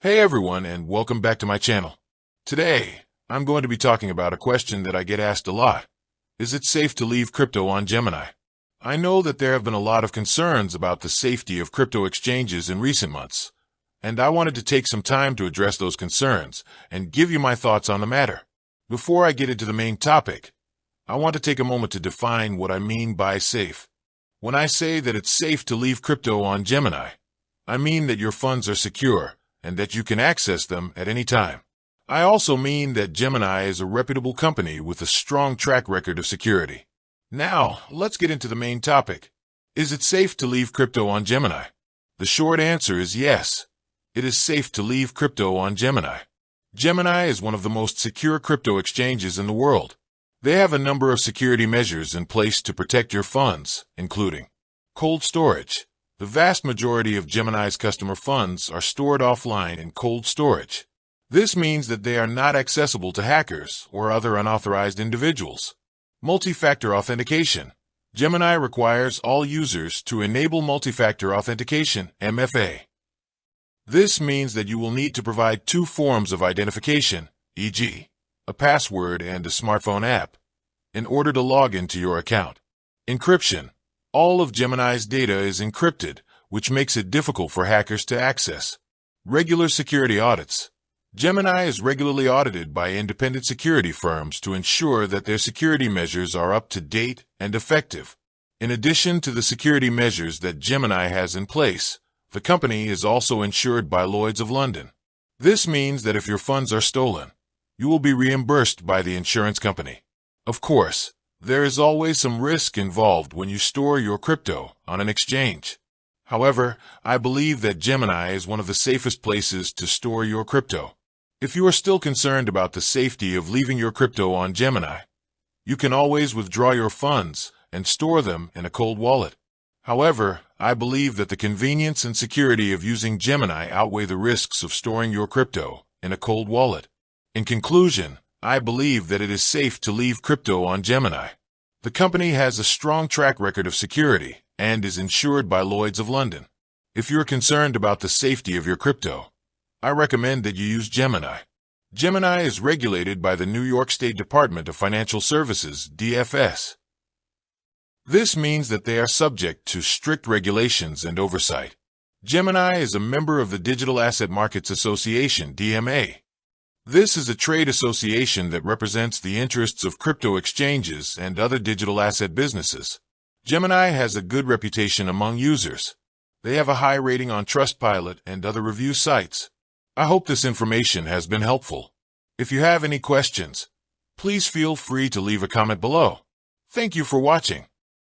Hey everyone, and welcome back to my channel. Today, I'm going to be talking about a question that I get asked a lot. Is it safe to leave crypto on Gemini? I know that there have been a lot of concerns about the safety of crypto exchanges in recent months, and I wanted to take some time to address those concerns and give you my thoughts on the matter. Before I get into the main topic, I want to take a moment to define what I mean by safe. When I say that it's safe to leave crypto on Gemini, I mean that your funds are secure and that you can access them at any time. I also mean that Gemini is a reputable company with a strong track record of security. Now, let's get into the main topic. Is it safe to leave crypto on Gemini? The short answer is yes. It is safe to leave crypto on Gemini. Gemini is one of the most secure crypto exchanges in the world. They have a number of security measures in place to protect your funds, including cold storage. The vast majority of Gemini's customer funds are stored offline in cold storage. This means that they are not accessible to hackers or other unauthorized individuals. Multi-factor authentication. Gemini requires all users to enable multi-factor authentication, MFA. This means that you will need to provide two forms of identification, e.g., a password and a smartphone app, in order to log into your account. Encryption. All of Gemini's data is encrypted, which makes it difficult for hackers to access. Regular security audits. Gemini is regularly audited by independent security firms to ensure that their security measures are up to date and effective. In addition to the security measures that Gemini has in place, the company is also insured by Lloyd's of London. This means that if your funds are stolen, you will be reimbursed by the insurance company. Of course, there is always some risk involved when you store your crypto on an exchange. However, I believe that Gemini is one of the safest places to store your crypto. If you are still concerned about the safety of leaving your crypto on Gemini, you can always withdraw your funds and store them in a cold wallet. However, I believe that the convenience and security of using Gemini outweigh the risks of storing your crypto in a cold wallet. In conclusion, I believe that it is safe to leave crypto on Gemini. The company has a strong track record of security and is insured by Lloyd's of London. If you're concerned about the safety of your crypto, I recommend that you use Gemini. Gemini is regulated by the New York State Department of Financial Services, DFS. This means that they are subject to strict regulations and oversight. Gemini is a member of the Digital Asset Markets Association, DMA. This is a trade association that represents the interests of crypto exchanges and other digital asset businesses. Gemini has a good reputation among users. They have a high rating on Trustpilot and other review sites. I hope this information has been helpful. If you have any questions, please feel free to leave a comment below. Thank you for watching.